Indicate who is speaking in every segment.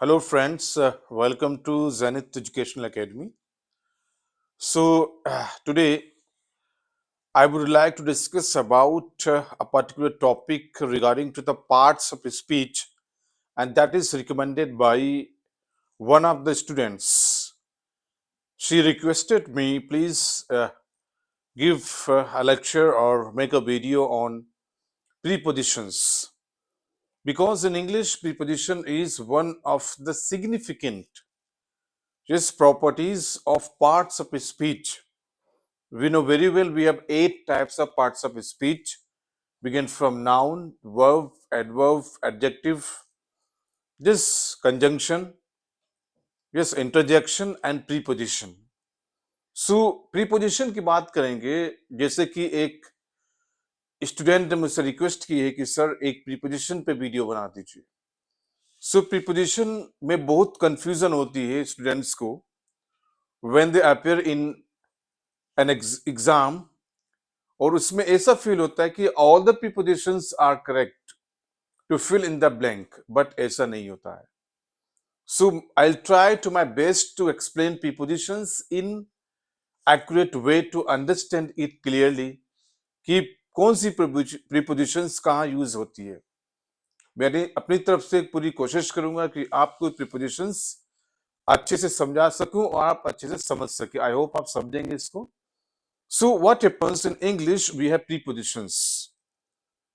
Speaker 1: Hello, friends. Welcome to Zenith Educational Academy. Today I would like to discuss about a particular topic regarding to the parts of speech, and that is recommended by one of the students. She requested me, please give a lecture or make a video on prepositions, because in English, preposition is one of the significant properties of parts of speech. We know very well we have 8 types of parts of speech, begin from noun, verb, adverb, adjective, this conjunction, yes, interjection and preposition. So preposition की बात करेंगे, जैसे कि एक student ने मुझसे request की है कि सर एक प्रीपोजिशन पे वीडियो बना दीजिए. सो प्रीपोजिशन में बहुत कंफ्यूजन होती है स्टूडेंट्स को when they appear in an exam, और उसमें ऐसा फील होता है कि all the prepositions are correct to fill in the blank, but ऐसा नहीं होता है. So I will try to my best to explain prepositions in accurate way to understand it clearly कि कौन सी प्रीपोजिशंस कहाँ यूज होती है. मैंने अपनी तरफ से पूरी कोशिश करूंगा कि आपको प्रीपोजिशंस अच्छे से समझा सकूं और आप अच्छे से समझ सके. आई होप आप समझेंगे इसको. So what happens in English? We have prepositions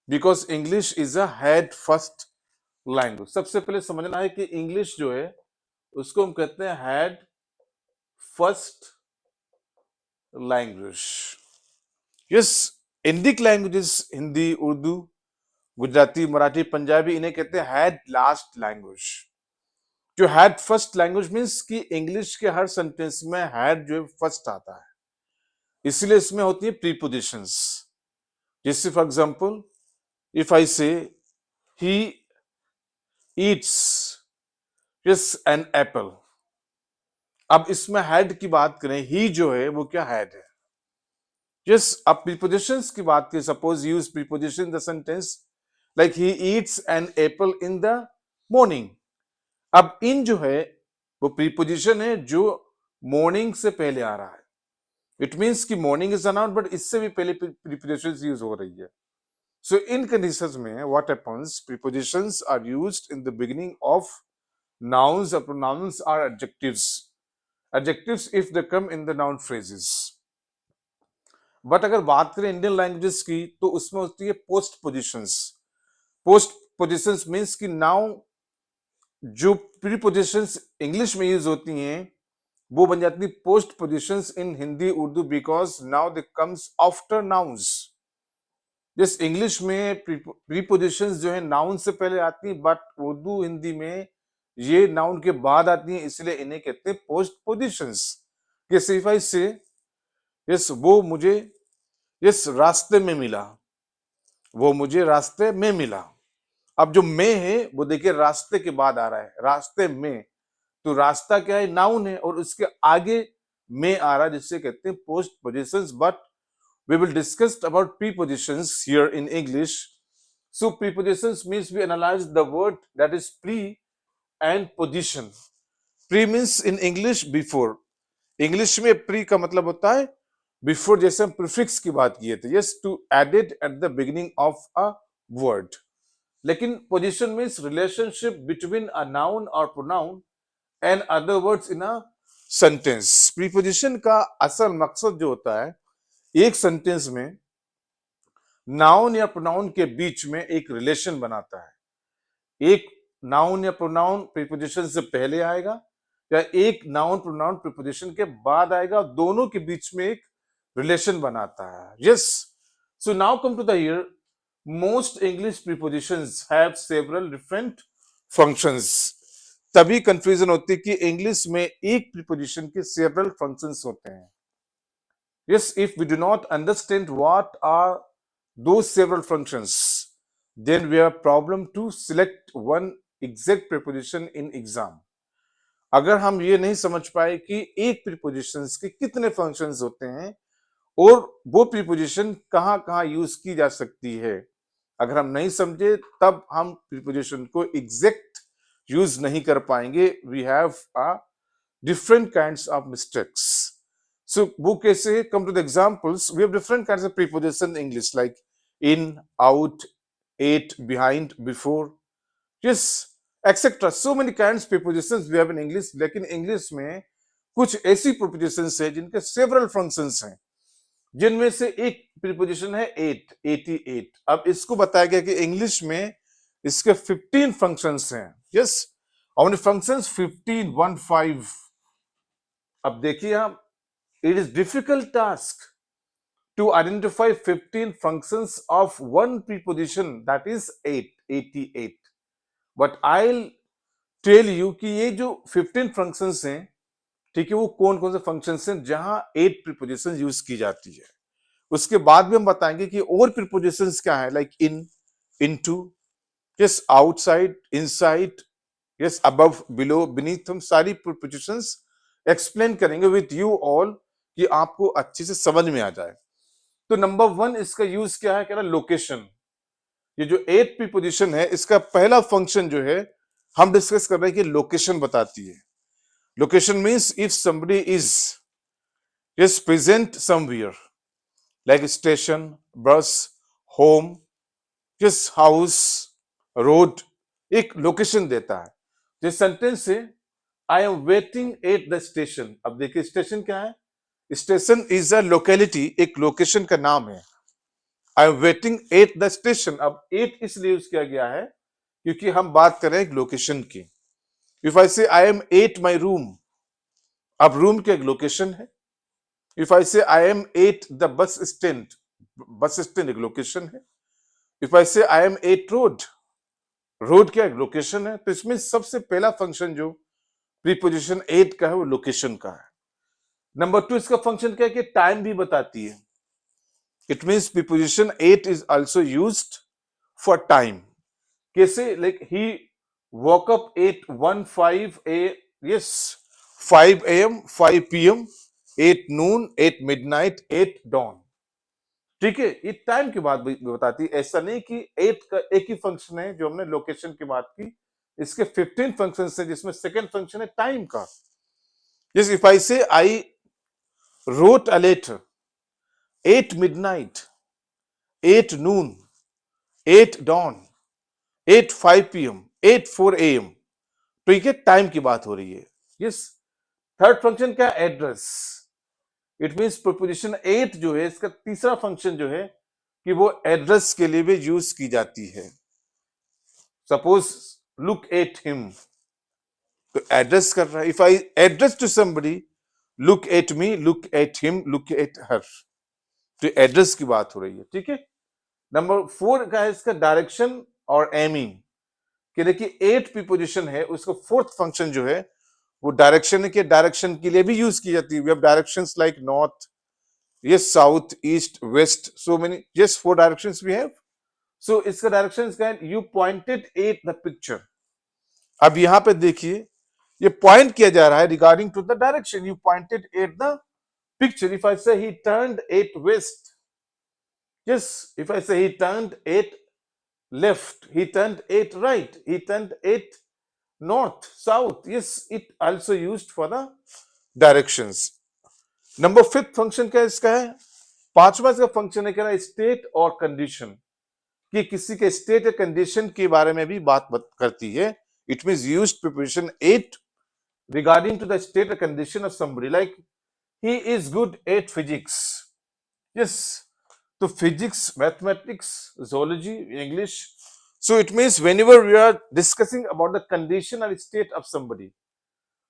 Speaker 1: because English is a head first language. सबसे पहले समझना है कि इंग्लिश जो है उसको हम कहते हैं head first language. Yes, Indic languages Hindi, Urdu, Gujarati, Marathi, Punjabi, इन्हें कहते हैं हेड लास्ट लैंग्वेज. जो हेड फर्स्ट लैंग्वेज मीन्स कि इंग्लिश के हर सेंटेंस में हेड जो है फर्स्ट आता है, इसलिए इसमें होती है प्रीपोजिशंस. जैसे फॉर एग्जाम्पल, इफ आई से he eats just an apple, अब इसमें हेड की बात करें, ही जो है वो क्या हेड है. जस्ट अब प्रीपोजिशंस की बात करें, suppose use preposition in the sentence like he eats an apple in the morning. अब इन जो है वो प्रीपोजिशन है जो मॉर्निंग से पहले आ रहा है. इट मीन्स कि मॉर्निंग इज अनाउंस, बट इससे भी पहले प्रीपोजिशंस यूज हो रही है. So in conditions में what happens? Prepositions are used in the beginning of nouns, or pronouns are adjectives. Adjectives if they come in the noun phrases. But अगर बात करें इंडियन लैंग्वेजेस की तो उसमें होती है post positions. Post positions means कि नाउ जो प्रीपोजिशंस इंग्लिश में यूज होती हैं वो बन जाती है post positions in Hindi, Urdu, because now they comes after nouns. जिस इंग्लिश में प्रीपोजिशंस जो है नाउन से पहले आती हैं, बट उर्दू हिंदी में ये नाउन के बाद आती हैं, इसलिए इन्हें कहते हैं पोस्ट पोजिशंस. जैसे इफ आई से यस वो मुझे यस रास्ते में मिला, वो मुझे रास्ते में मिला. अब जो में है वो देखिए रास्ते के बाद आ रहा है, रास्ते में, तो रास्ता क्या है, नाउन है, और उसके आगे में आ रहा है, जिससे कहते हैं post positions. But we will discuss about prepositions here in English. So prepositions means we analyze the word that is pre and position. Pre means in English before. English में pre का मतलब होता है before, जैसे हम prefix की बात किए थे, yes, to added at the beginning of a word. लेकिन position means relationship between a noun or pronoun and other words in a sentence. Preposition का असल मकसद जो होता है, एक सेंटेंस में नाउन या प्रोनाउन के बीच में एक रिलेशन बनाता है. एक नाउन या प्रोनाउन प्रीपोजिशन से पहले आएगा या एक नाउन प्रोनाउन प्रीपोजिशन के बाद आएगा, दोनों के बीच में एक रिलेशन बनाता है. Yes, so now come to the here. Most English prepositions have several different functions. तभी कंफ्यूजन होती है कि इंग्लिश में एक प्रीपोजिशन के सेवरल फंक्शंस होते हैं. Yes, if we do not understand what are those several functions, then we have a problem to select one exact preposition in exam. अगर हम ये नहीं समझ पाए कि एक prepositions के कितने functions होते हैं और वो preposition कहाँ कहाँ यूज की जा सकती है, अगर हम नहीं समझे तब हम preposition को exact यूज नहीं कर पाएंगे, we have a different kinds of mistakes. So, वो कैसे है? Come to the examples. We have different kinds of preposition in English, like in, out, ate, behind, before. Yes, etc. So many kinds of prepositions we have in English. लेकिन English में कुछ ऐसी prepositions है जिनके several functions हैं, जिनमें से एक preposition है ate, 88. अब इसको बताया गया कि English में इसके 15 functions हैं. Yes, how many functions? 15, 1 5. अब देखिए आप, it is difficult task to identify 15 functions of one preposition, that is 88. But I'll tell you कि ये जो 15 functions हैं, ठीक है, वो कौन कौन से functions हैं जहां 8 prepositions यूज की जाती है. उसके बाद भी हम बताएंगे कि और prepositions क्या है, like in, into, yes, outside, inside, yes, above, below, beneath. हम सारी prepositions एक्सप्लेन करेंगे विथ यू ऑल कि आपको अच्छे से समझ में आ जाए. तो नंबर 1 इसका यूज क्या है, कह रहा लोकेशन. ये जो 8 प्रीपोजिशन है, इसका पहला फंक्शन जो है हम डिस्कस कर रहे हैं कि लोकेशन बताती है. Location means if somebody is present somewhere, like station, बस, होम, हाउस, रोड, एक लोकेशन देता है. जिस सेंटेंस से I am waiting at the station. अब देखिए स्टेशन क्या है, स्टेशन इज अ लोकेलिटी, एक लोकेशन का नाम है. I am waiting at the station. अब एट इसलिए यूज किया गया है क्योंकि हम बात कर रहे हैं एक लोकेशन की. If I say I am at my room, अब रूम की एक लोकेशन है. If I say I am at the bus stand, bus stand एक लोकेशन है. If I say I am at road, road क्या एक location है. तो इसमें सबसे पहला फंक्शन जो प्रीपोजिशन 8 का है वो लोकेशन का है. नंबर 2 इसका फंक्शन क्या है कि टाइम भी बताती है. It means preposition 8 is also used for time. कैसे, like he walk up at 1 5 a, yes, 5 AM, 5 PM, 8 noon, 8 midnight, 8 dawn. ठीक है, ये टाइम की बात भी बताती है. ऐसा नहीं कि 8 का एक ही फंक्शन है जो हमने लोकेशन की बात की. इसके 15 फंक्शंस हैं जिसमें सेकंड फंक्शन है टाइम का. Yes, if I say I wrote a letter, 8 midnight, 8 noon, 8 dawn, 8 5 PM, 8 4 AM, तो ये टाइम की बात हो रही है. यस. थर्ड फंक्शन क्या, एड्रेस. इट मींस प्रीपोजिशन 8 जो है इसका तीसरा फंक्शन जो है कि वो एड्रेस के लिए भी यूज की जाती है. सपोज लुक एट हिम, तो एड्रेस कर रहा है. If I address to somebody, look at me, look at him, look at her, तो एड्रेस की बात हो रही है. ठीक है. नंबर 4 का है इसका डायरेक्शन और एमिंग. कि देखिए 8 प्रीपोजिशन है, उसका फोर्थ फंक्शन जो है वो डायरेक्शन है कि डायरेक्शन के लिए भी यूज की जाती है. We have directions like north, yes, south, east, west, so many, yes, 4 directions we have. So इसका डायरेक्शन का है you pointed at the picture. अब यहां पे देखिए ये पॉइंट किया जा रहा है regarding to the direction. You pointed at the picture. If I say he turned at west, yes. If I say he turned at left, he turned at right, he turned at north, south, yes, it also used for the directions. Number 5th function क्या इसका है, पांचवा इसका function है क्या, state और condition. कि किसी के स्टेट या कंडीशन के बारे में भी बात करती है. It means used preposition 8 regarding to the state or condition of somebody, like he is good at physics. Yes, so physics, mathematics, zoology, English. So it means whenever we are discussing about the condition or state of somebody,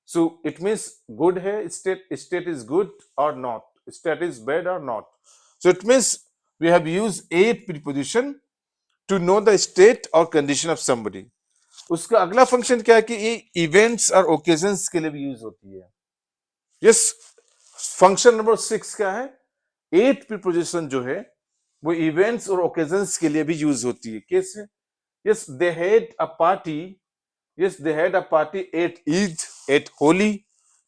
Speaker 1: so it means good hai, state is good or not, state is bad or not. So it means we have used 8 preposition to know the state or condition of somebody. उसका अगला function क्या है कि ये events और occasions के लिए भी यूज होती है. यस. फंक्शन नंबर 6 क्या है, 8 प्रीपोजिशन जो है वो इवेंट्स और ओकेजन्स के लिए भी यूज होती है. कैसे, yes, they had a party, yes, they had a party at Eid, at Holi.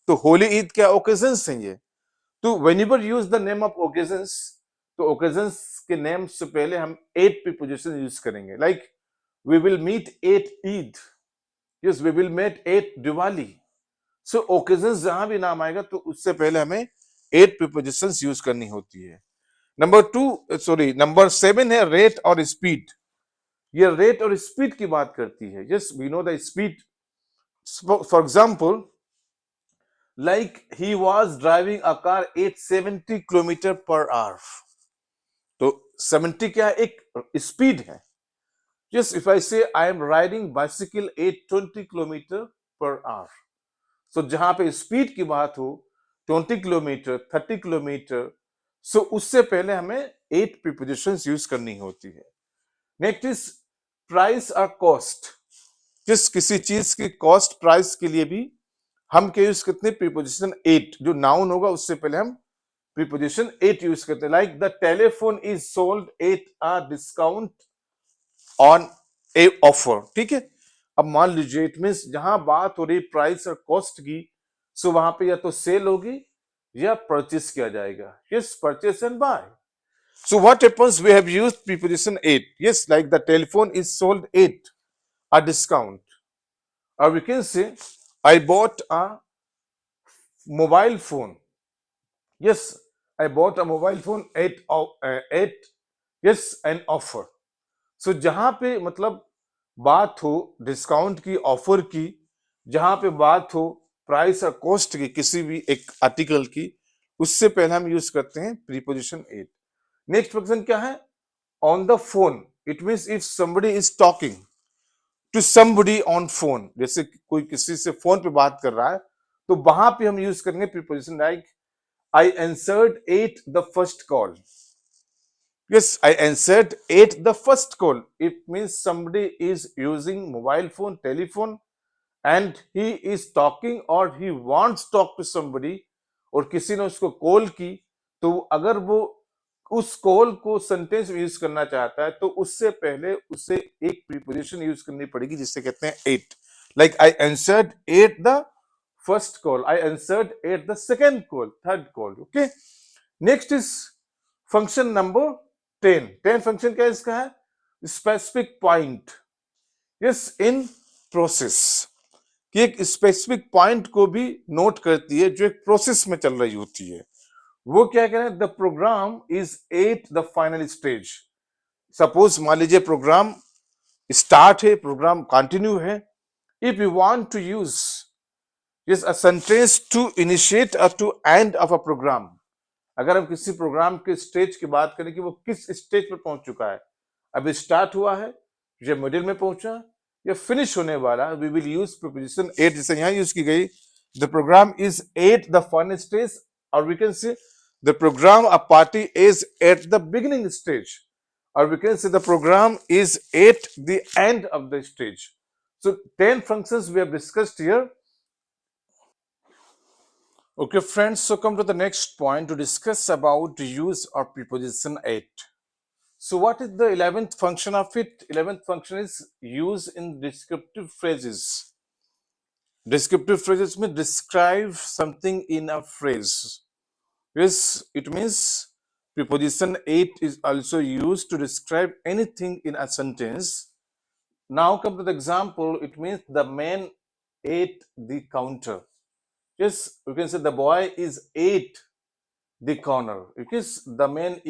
Speaker 1: तो होली ईद क्या ओकेजन्स हैं ये. तो whenever use the name of occasions, तो ओकेजन्स के नेम से पहले हम 8 प्रीपोजिशन यूज करेंगे. Like we will meet at Eid, yes we will met at Diwali. So occasion जहां भी नाम आएगा तो उससे पहले हमें एट प्रीपोजिशंस यूज करनी होती है। नंबर 7 है रेट और स्पीड। ये रेट और स्पीड की बात करती है। Yes we know the speed. For example, like he was driving a car at 70 kilometre per hour. तो 70 क्या है? एक स्पीड है। Yes if I say I am riding bicycle at 20 kilometre per hour. So जहां पे speed की बात हो 20 किलोमीटर 30 किलोमीटर, सो उससे पहले हमें एट प्रीपोजिशंस यूज करनी होती है। नेक्स्ट इज प्राइस और कॉस्ट। जिस किसी चीज की कॉस्ट प्राइस के लिए भी हम क्या यूज करते हैं? Preposition eight. जो नाउन होगा उससे पहले हम प्रीपोजिशन एट यूज करते हैं। Like the telephone is sold at a discount on A offer. ठीक है, अब मान लीजिए इट मीन्स जहां बात हो रही प्राइस और कॉस्ट की, सो वहां पे या तो सेल होगी या परचेस किया जाएगा। Yes purchase and buy. So what happens? We have used preposition at. Yes like the telephone is sold at a discount, or we can say I bought a mobile phone. Yes, I bought a mobile phone at yes an offer. So जहां पे मतलब बात हो discount की, offer की, जहां पे बात हो प्राइस और कॉस्ट की किसी भी एक आर्टिकल की, उससे पहले हम यूज करते हैं प्रीपोजिशन एट। नेक्स्ट पर्सन क्या है? On the phone. It means if somebody is talking to somebody on phone, जैसे कोई किसी से फोन पे बात कर रहा है, तो वहां पे हम यूज करेंगे preposition like I answered eight the first call. Yes, I answered at the first call. It means somebody is using mobile phone, telephone, and he is talking or he wants to talk to somebody, और किसी ने उसको call की, तो अगर वो उस call को सेंटेंस में यूज करना चाहता है तो उससे पहले उसे एक प्रीपोजिशन यूज करनी पड़ेगी जिसे कहते हैं at. Like I answered at the first call, I answered at the second call, third call. Okay, next is function number 10। 10 function क्या है इसका? है specific point. Yes in process, कि एक स्पेसिफिक पॉइंट को भी नोट करती है जो एक प्रोसेस में चल रही होती है। वो क्या कह रहे हैं? The program is at the final stage. Suppose मान लीजिए प्रोग्राम स्टार्ट है, प्रोग्राम कंटिन्यू है। If you want to use yes a sentence to initiate और to end of a program, अगर हम किसी प्रोग्राम के स्टेज की बात करें कि वो किस स्टेज पर पहुंच चुका है, अभी स्टार्ट हुआ है या मिडिल में पहुंचा या फिनिश होने वाला, we will use preposition at, जैसे यहां यूज की गई the program is at the final stage, और we can say the program a party is at the beginning stage, or we can say the program is at the end of the stage. So 10 functions we have discussed here. Okay, friends, so come to the next point to discuss about the use of preposition at. So what is the 11th function of it? 11th function is use in descriptive phrases. Descriptive phrases mean describe something in a phrase. Yes, it means preposition at is also used to describe anything in a sentence. Now come to the example, it means the man ate the counter. Yes, you can say the boy is ate the corner, because the man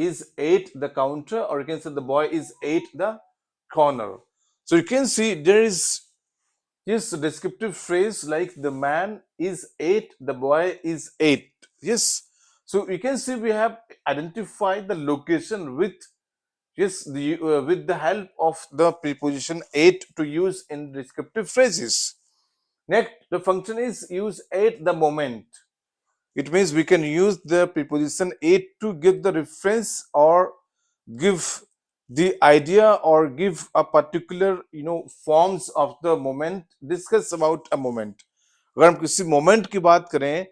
Speaker 1: is ate the counter, or you can say the boy is ate the corner. So you can see there is yes descriptive phrase like the man is ate, the boy is ate. Yes, so you can see we have identified the location with yes with the help of the preposition ate to use in descriptive phrases. Next, the function is use at the moment. It means we can use the preposition at to give the reference or give the idea or give a particular forms of the moment, discuss about a moment. अगर हम किसी moment की बात करें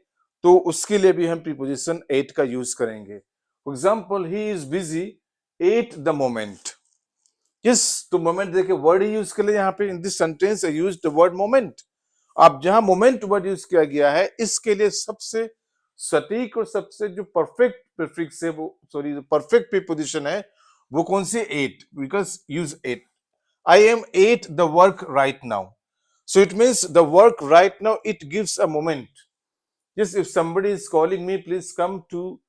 Speaker 1: तो उसके लिए भी हम प्रीपोजिशन एट का यूज करेंगे। For example, he is busy at the moment. Yes, तो मोमेंट देखिए वर्ड ही यूज कर ले यहाँ पे in this sentence use the word moment. अब जहां मोमेंट वर्ड यूज किया गया है इसके लिए सबसे सटीक और सबसे जो परफेक्ट प्रीफिक्स है वो परफेक्ट प्रीपोजिशन है वो कौन सी? At, because use at. I am at the work right now. So it means the work right now, it gives a moment. Yes, if somebody is calling me, please come to,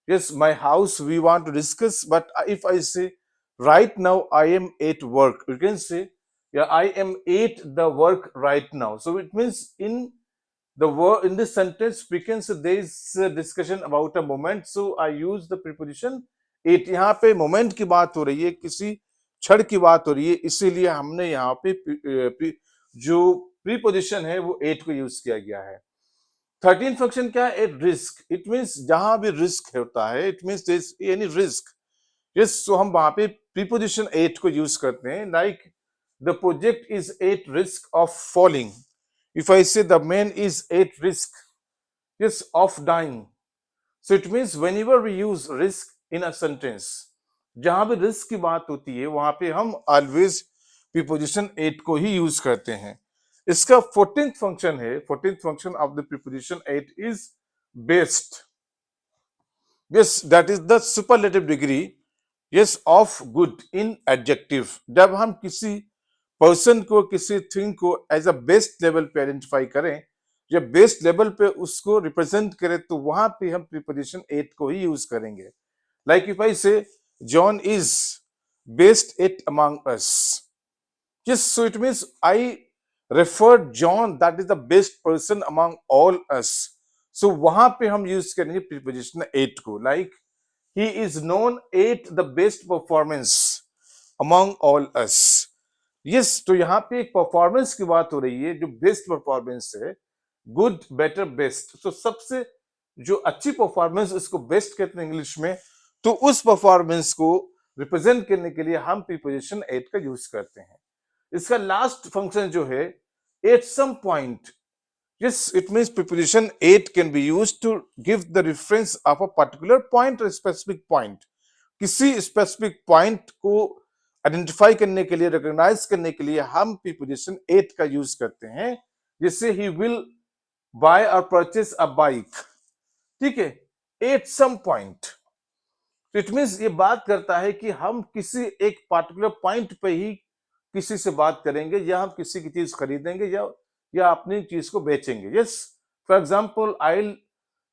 Speaker 1: yes, my house, we want to discuss. But if I say, right now I am at work, you can say, yeah, I am at the work right now. So it means in the word, in this sentence we can say there is a discussion about a moment, so I use the preposition it. यहाँ पे moment की बात हो रही है, किसी क्षण की बात हो रही है, इसीलिए हमने यहाँ पे जो preposition है वो at को यूज किया गया है। 13 फंक्शन क्या है? At risk. इट मीन्स जहां भी रिस्क होता है, it means any risk, yes, so हम वहां पे प्रीपोजिशन एट को यूज करते हैं। Like the project is at risk of falling. If I say the man is at risk, yes, of dying. So it means whenever we use risk in a sentence, जहां भी risk की बात होती है वहां पे हम always preposition at को ही यूज करते हैं। इसका 14th फंक्शन है, 14th function of the preposition at is based. Yes, that is the superlative degree, yes, of good in adjective. जब हम किसी पर्सन को, किसी थिंग को एज अ बेस्ट लेवल पे आइडेंटिफाई करें, या बेस्ट लेवल पे उसको रिप्रेजेंट करें, तो वहां पे हम प्रीपोजिशन एट को ही यूज करेंगे। लाइक इफ आई से John is best at among us, yes, so it means I referred John, that is the best person among all us. So वहां पे हम यूज करेंगे preposition at को। like he is known at the best performance among all us. yes, तो यहाँ पे एक performance की बात हो रही है, जो बेस्ट परफॉर्मेंस है, गुड, बेटर, बेस्ट। तो सबसे जो अच्छी परफॉर्मेंस, इसको बेस्ट कहते हैं इंग्लिश में, तो उस परफॉर्मेंस को रिप्रेजेंट करने के लिए हम प्रीपोजिशन एट का यूज करते हैं। इसका लास्ट फंक्शन जो है, at some point, yes, it means preposition at can be used to give the reference of a particular point और स्पेसिफिक पॉइंट। किसी स्पेसिफिक पॉइंट को आइडेंटिफाई करने के लिए, रिकॉग्नाइज करने के लिए हम प्रीपोजिशन एट का यूज करते हैं। जैसे ही विल बाय और परचेज अ बाइक, ठीक है, at some point. It means ये बात करता है कि हम किसी एक पर्टिकुलर पॉइंट पे ही किसी से बात करेंगे, या हम किसी की चीज खरीदेंगे, या अपनी चीज को बेचेंगे। Yes, for example I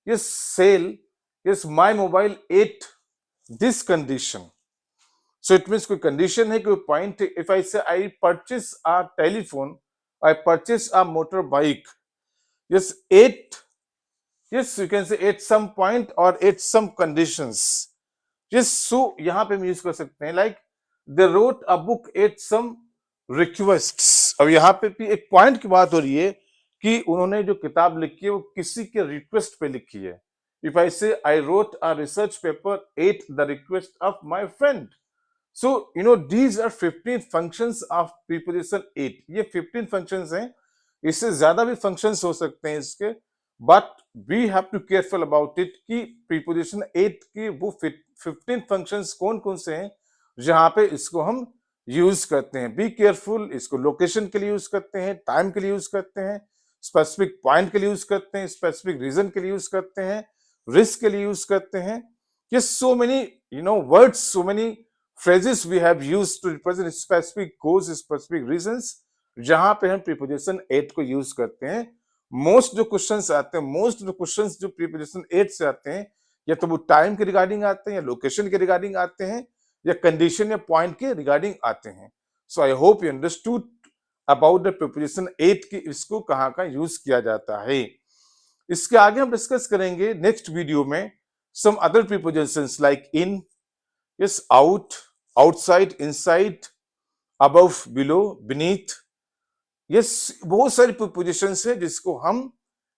Speaker 1: yes sell yes my mobile at this condition. So it means कोई कंडीशन है, कोई पॉइंट। If I say I purchase a telephone, I purchase a motor bike, yes, at, yes, you can say at some point और at some conditions. Yes, so यहां पे हम use कर सकते हैं, like they wrote a book at some requests. अब यहाँ पे भी एक पॉइंट की बात हो रही है कि उन्होंने जो किताब लिखी है वो किसी के रिक्वेस्ट पे लिखी है। If I say I wrote a research paper at the request of my friend. So you know these are 15 functions of preposition at. ये 15 फंक्शंस हैं, इससे ज्यादा भी फंक्शंस हो सकते हैं इसके, but we have to careful about it कि प्रीपोजिशन एट की वो 15 फंक्शंस कौन कौन से हैं जहां पे इसको हम यूज करते हैं। बी केयरफुल, इसको लोकेशन के लिए यूज करते हैं, टाइम के लिए यूज करते हैं, स्पेसिफिक पॉइंट के लिए यूज करते हैं, स्पेसिफिक रीजन के लिए यूज करते हैं, रिस्क के लिए यूज करते हैं। ये so many words, so many phrases we have used to represent specific goals, specific reasons, जहां पे हम प्रीपोजिशन एट को यूज करते हैं। मोस्ट जो क्वेश्चंस आते हैं, मोस्ट जो क्वेश्चंस जो प्रीपोजिशन एट से आते हैं, या तो वो टाइम के रिगार्डिंग आते हैं, या लोकेशन के रिगार्डिंग आते हैं, या कंडीशन या पॉइंट के रिगार्डिंग आते हैं। So I hope you understood about the preposition at की, इसको कहाँ का यूज किया जाता है। इसके आगे हम डिस्कस करेंगे नेक्स्ट वीडियो में some other prepositions like in, yes, out, outside, inside, above, below, beneath. Yes, बहुत सारी प्रीपोजिशंस है जिसको हम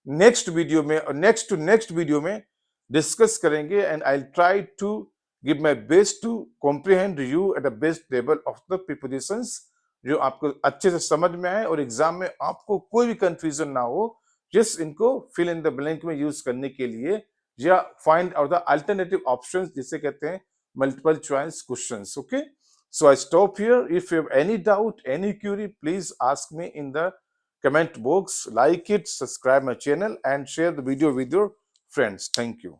Speaker 1: नेक्स्ट वीडियो में और नेक्स्ट टू नेक्स्ट वीडियो में डिस्कस करेंगे। And I try to give my best to comprehend you at the best level of the prepositions, जो आपको अच्छे से समझ में आए और एग्जाम में आपको कोई भी कंफ्यूजन ना हो। जिस इनको फिल इन द ब्लैंक में यूज करने के लिए, या find out the alternative options, जिसे कहते हैं multiple choice questions. Okay, so I stop here. If you have any doubt, any query, please ask me in the comment box. Like it, subscribe my channel, and share the video with your friends. Thank you.